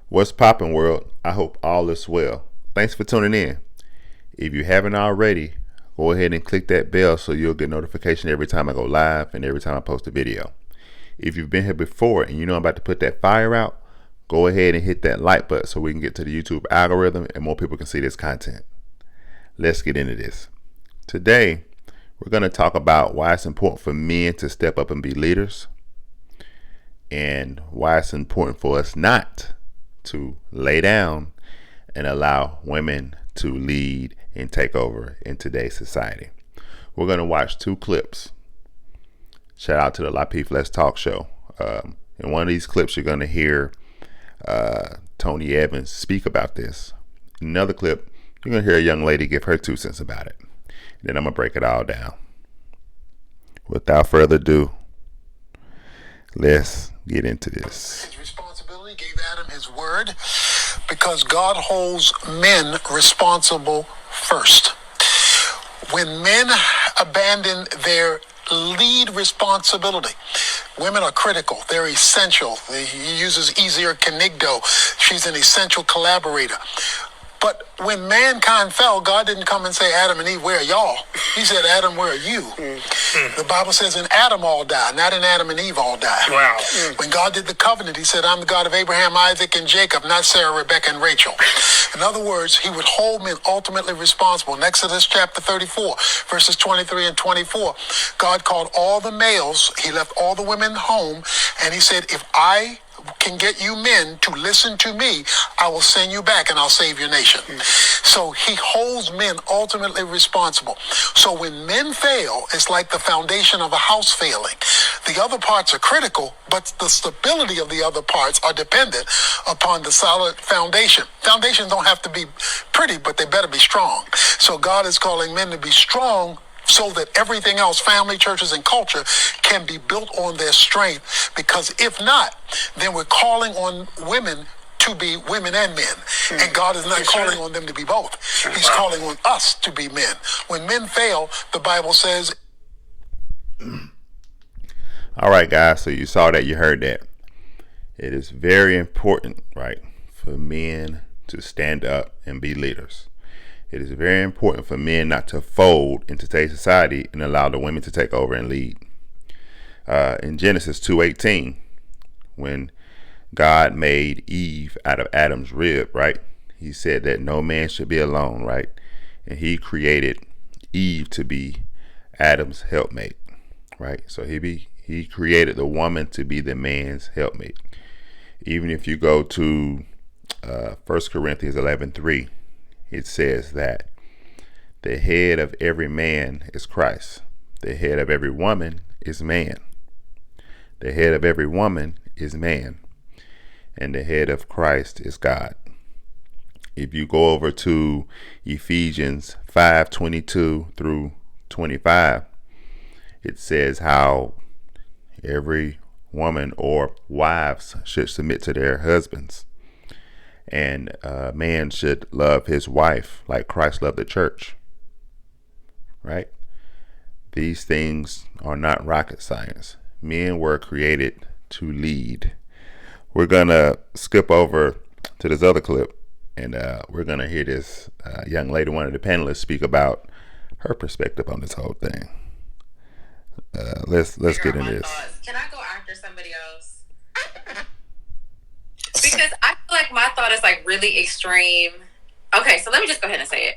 What's poppin', world? I hope all is well. Thanks for tuning in. If you haven't already, go ahead and click that bell so you'll get notification every time I go live and every time I post a video. If you've been here before and you know I'm about to put that fire out, go ahead and hit that like button so we can get to the YouTube algorithm and more people can see this content. Let's get into this. Today, we're going to talk about why it's important for men to step up and be leaders, and why it's important for us not to lay down and allow women to lead and take over in today's society. We're going to watch two clips. Shout out to the Lapeef Let's Talk show. In one of these clips, you're going to hear Tony Evans speak about this. In another clip, you're going to hear a young lady give her 2 cents about it. And then I'm going to break it all down. Without further ado, let's get into this. His responsibility, gave Adam his word, because God holds men responsible first. When men abandon their lead responsibility, women are critical. They're essential. He uses Easier Kenigdo. She's an essential collaborator. But when mankind fell, God didn't come and say, Adam and Eve, where are y'all? He said, Adam, where are you? The Bible says in Adam all die, not in Adam and Eve all die. Wow. When God did the covenant, he said, I'm the God of Abraham, Isaac, and Jacob, not Sarah, Rebecca, and Rachel. In other words, he would hold men ultimately responsible. In Exodus chapter 34, verses 23 and 24, God called all the males, he left all the women home, and he said, if I can get you men to listen to me, I will send you back and I'll save your nation. So he holds men ultimately responsible. So when men fail, it's like the foundation of a house failing. The other parts are critical, but the stability of the other parts are dependent upon the solid foundation. Foundations don't have to be pretty, but they better be strong. So God is calling men to be strong so that everything else, family, churches, and culture, can be built on their strength. Because if not, then we're calling on women to be women and men. And God is not calling on them to be both. He's calling on us to be men. When men fail, the Bible says... All right, guys, so you saw that, you heard that. It is very important, right, for men to stand up and be leaders. It is very important for men not to fold in today's society and allow the women to take over and lead. In Genesis 2:18, when God made Eve out of Adam's rib, right? He said that no man should be alone, right? And he created Eve to be Adam's helpmate, right? So he created the woman to be the man's helpmate. Even if you go to 1 Corinthians 11:3, it says that the head of every man is Christ. The head of every woman is man. The head of every woman is man. And the head of Christ is God. If you go over to Ephesians 5:22 through 25, it says how every woman or wives should submit to their husbands. And a man should love his wife like Christ loved the church, right? These things are not rocket science. Men were created to lead. We're going to skip over to this other clip, and we're going to hear this young lady, one of the panelists, speak about her perspective on this whole thing. Let's get into this. Can I go after somebody else? Because I feel like my thought is like really extreme. Okay, so let me just go ahead and say it.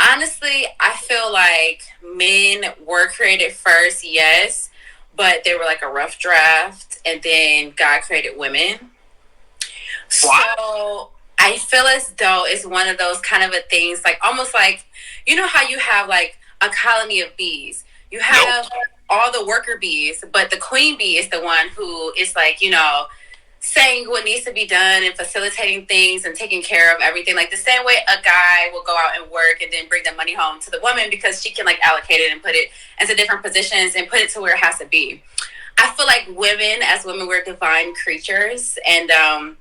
Honestly, I feel like men were created first, yes, but they were like a rough draft, and then God created women. What? So I feel as though it's one of those kind of a things, like almost like, you know how you have like a colony of bees. You have all the worker bees, but the queen bee is the one who is like, you know, saying what needs to be done and facilitating things and taking care of everything. Like the same way a guy will go out and work and then bring the money home to the woman because she can like allocate it and put it into different positions and put it to where it has to be. I feel like women, as women, we're divine creatures. And I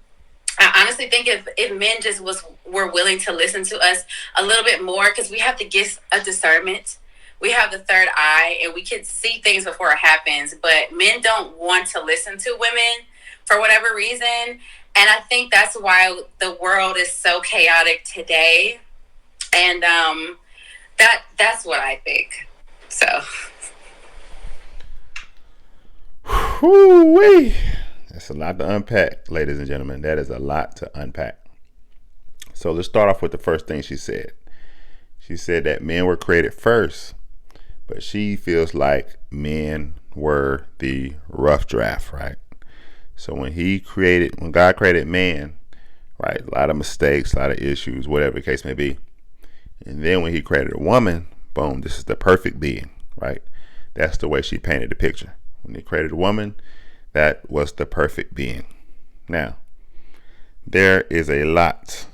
honestly think if men just were willing to listen to us a little bit more, because we have the gift of discernment. We have the third eye and we can see things before it happens. But men don't want to listen to women for whatever reason. And I think that's why the world is so chaotic today. And that's what I think. So. Whoo-wee. That's a lot to unpack, ladies and gentlemen. That is a lot to unpack. So let's start off with the first thing she said. She said that men were created first, but she feels like men were the rough draft, right? So when God created man, right, a lot of mistakes, a lot of issues, whatever the case may be. And then when he created a woman, boom, this is the perfect being, right? That's the way she painted the picture. When he created a woman, that was the perfect being. Now, there is a lot,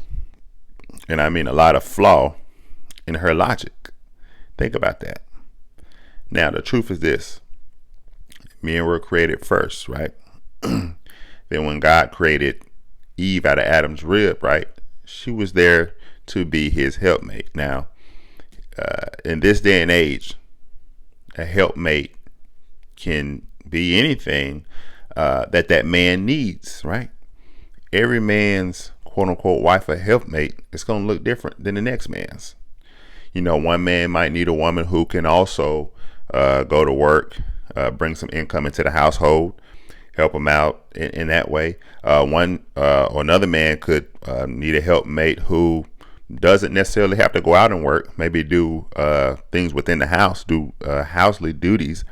and I mean a lot of flaw in her logic. Think about that. Now, the truth is this. Men were created first, right? Then when God created Eve out of Adam's rib, right? She was there to be his helpmate. Now, in this day and age, a helpmate can be anything that man needs, right? Every man's quote unquote wife or helpmate is going to look different than the next man's. You know, one man might need a woman who can also go to work, bring some income into the household, help him out in that way. Or another man could need a helpmate who doesn't necessarily have to go out and work, maybe do things within the house, do housely duties.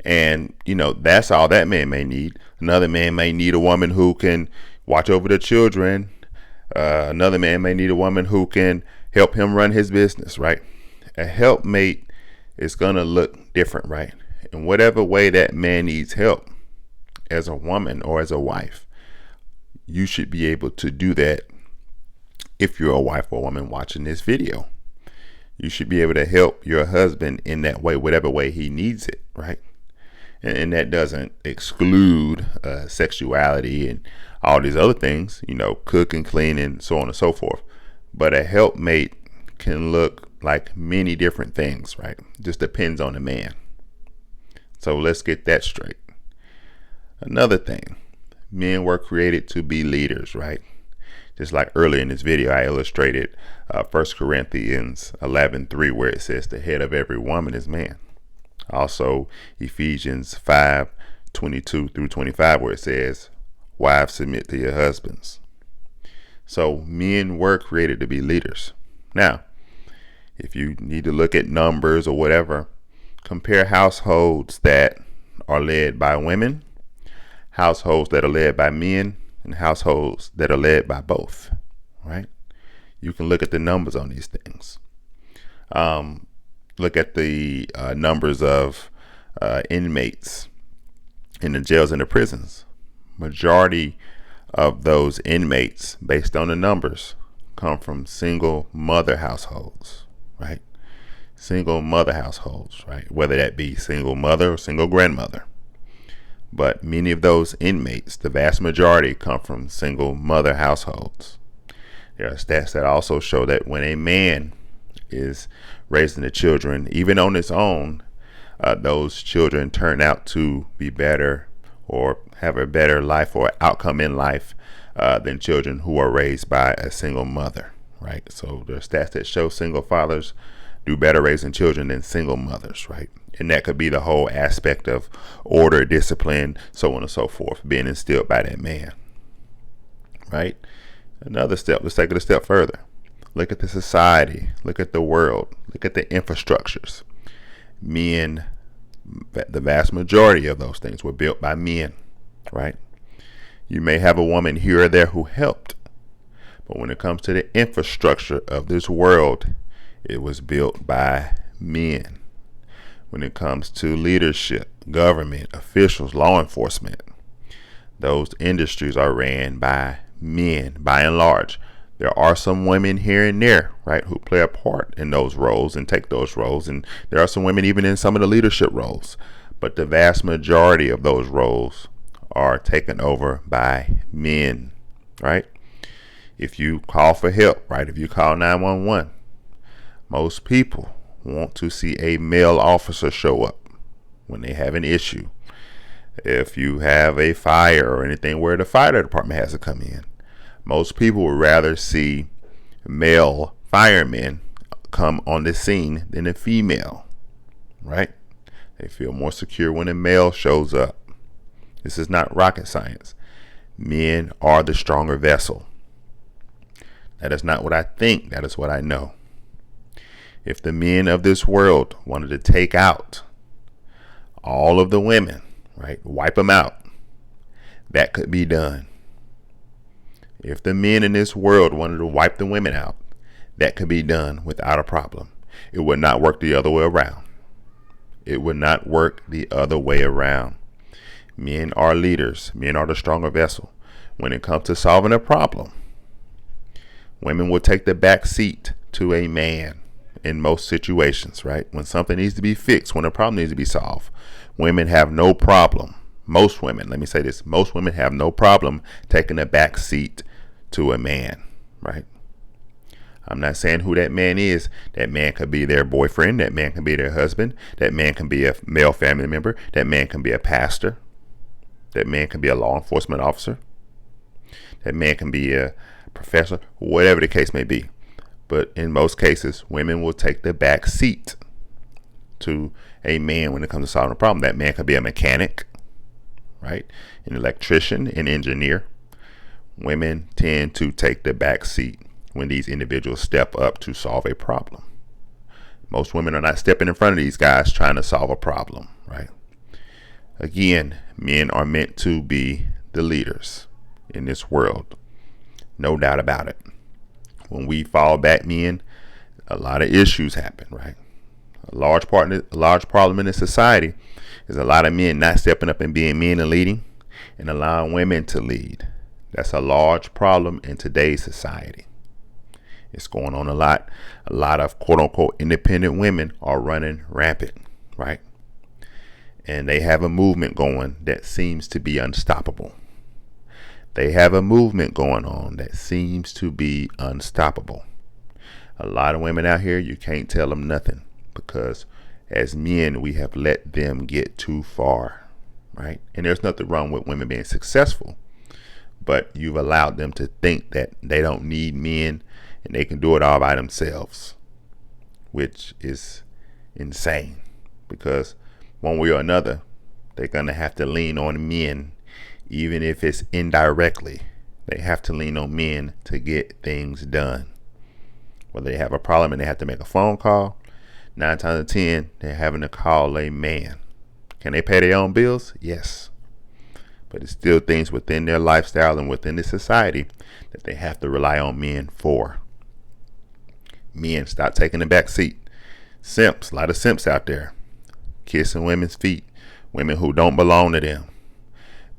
And, you know, that's all that man may need. Another man may need a woman who can watch over the children. Another man may need a woman who can help him run his business, right? A helpmate is going to look different, right? In whatever way that man needs help as a woman or as a wife, you should be able to do that. If you're a wife or woman watching this video, you should be able to help your husband in that way, whatever way he needs it, right? And that doesn't exclude sexuality and all these other things, you know, cook and clean and so on and so forth. But a helpmate can look like many different things, right? Just depends on the man. So let's get that straight. Another thing, men were created to be leaders, right? Just like earlier in this video, I illustrated 1 Corinthians 11:3, where it says the head of every woman is man. Also, Ephesians 5:22 through 25, where it says, wives, submit to your husbands. So men were created to be leaders. Now, if you need to look at numbers or whatever, compare households that are led by women, households that are led by men, and households that are led by both, right? You can look at the numbers on these things. Look at the numbers of inmates in the jails and the prisons. Majority of those inmates, based on the numbers, come from single mother households, right? Single mother households, right? Whether that be single mother or single grandmother. But many of those inmates, the vast majority, come from single mother households. There are stats that also show that when a man is raising the children, even on his own, those children turn out to be better or have a better life or outcome in life than children who are raised by a single mother, right? So there are stats that show single fathers do better raising children than single mothers, right? And that could be the whole aspect of order, discipline, so on and so forth, being instilled by that man, right? Another step, let's take it a step further. Look at the society, look at the world, look at the infrastructures. Men, the vast majority of those things were built by men, right? You may have a woman here or there who helped, but when it comes to the infrastructure of this world, it was built by men. When it comes to leadership, government, officials, law enforcement, those industries are ran by men by and large. There are some women here and there, right, who play a part in those roles and take those roles. And there are some women even in some of the leadership roles. But the vast majority of those roles are taken over by men, right? If you call for help, right, if you call 911, most people want to see a male officer show up when they have an issue. If you have a fire or anything where the fire department has to come in, most people would rather see male firemen come on the scene than a female, right? They feel more secure when a male shows up. This is not rocket science. Men are the stronger vessel. That is not what I think. That is what I know. If the men of this world wanted to take out all of the women, right, wipe them out, that could be done. If the men in this world wanted to wipe the women out, that could be done without a problem. It would not work the other way around. It would not work the other way around. Men are leaders. Men are the stronger vessel. When it comes to solving a problem, women will take the back seat to a man in most situations, right? When something needs to be fixed, when a problem needs to be solved, women have no problem. Most women, let me say this, most women have no problem taking a back seat to a man, right? I'm not saying who that man is. That man could be their boyfriend. That man can be their husband. That man can be a male family member. That man can be a pastor. That man can be a law enforcement officer. That man can be a professor, whatever the case may be. But in most cases, women will take the back seat to a man when it comes to solving a problem. That man could be a mechanic, right? An electrician, an engineer. Women tend to take the back seat when these individuals step up to solve a problem. Most women are not stepping in front of these guys trying to solve a problem, right? Again, men are meant to be the leaders in this world. No doubt about it. When we fall back, men, a lot of issues happen, right? A large problem in this society is a lot of men not stepping up and being men and leading and allowing women to lead. That's a large problem in today's society. It's going on a lot. A lot of quote unquote independent women are running rampant, right? And they have a movement going that seems to be unstoppable. They have a movement going on that seems to be unstoppable. A lot of women out here, you can't tell them nothing because as men, we have let them get too far, right? And there's nothing wrong with women being successful, but you've allowed them to think that they don't need men and they can do it all by themselves, which is insane because one way or another, they're going to have to lean on men, even if it's indirectly. They have to lean on men to get things done. Whether they have a problem and they have to make a phone call, 9 times out of 10, they're having to call a man. Can they pay their own bills? Yes. But it's still things within their lifestyle and within the society that they have to rely on men for. Men, stop taking the back seat. Simps, a lot of simps out there, kissing women's feet, women who don't belong to them.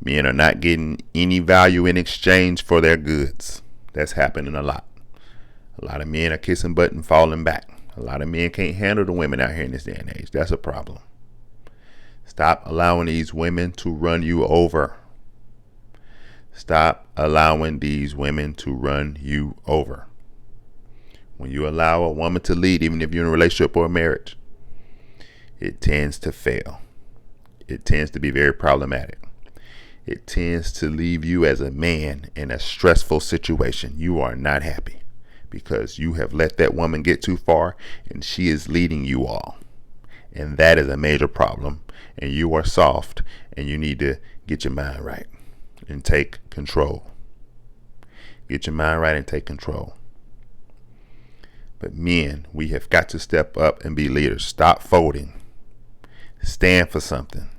Men are not getting any value in exchange for their goods. That's happening a lot. A lot of men are kissing butt and falling back. A lot of men can't handle the women out here in this day and age. That's a problem. Stop allowing these women to run you over. Stop allowing these women to run you over. When you allow a woman to lead, even if you're in a relationship or a marriage, it tends to fail. It tends to be very problematic. It tends to leave you as a man in a stressful situation. You are not happy because you have let that woman get too far and she is leading you all. And that is a major problem. And you are soft and you need to get your mind right and take control. Get your mind right and take control. But men, we have got to step up and be leaders. Stop folding. Stand for something.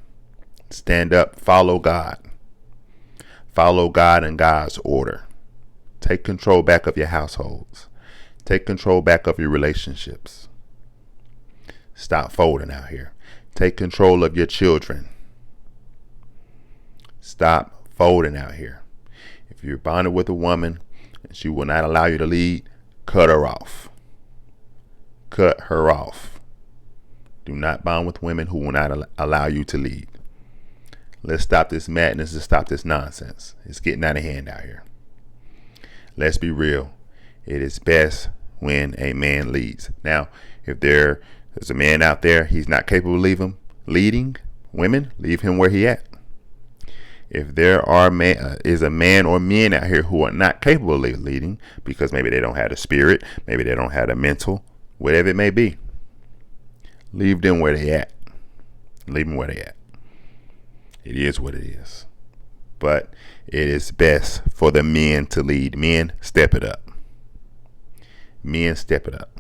Stand up. Follow God. Follow God and God's order. Take control back of your households. Take control back of your relationships. Stop folding out here. Take control of your children. Stop folding out here. If you're bonded with a woman and she will not allow you to lead, cut her off. Cut her off. Do not bond with women who will not allow you to lead. Let's stop this madness. Let's stop this nonsense. It's getting out of hand out here. Let's be real. It is best when a man leads. Now, if there's a man out there, he's not capable of leading women, leave him where he at. If there is a man or men out here who are not capable of leading because maybe they don't have the spirit, maybe they don't have the mental, whatever it may be, leave them where they at. Leave them where they at. It is what it is. But it is best for the men to lead. Men, step it up. Men, step it up.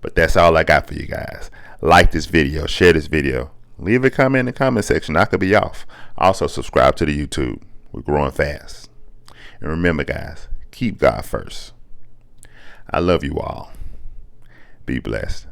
But that's all I got for you guys. Like this video, share this video, leave a comment in the comment section. I could be off. Also, subscribe to the YouTube. We're growing fast. And remember, guys, keep God first. I love you all. Be blessed.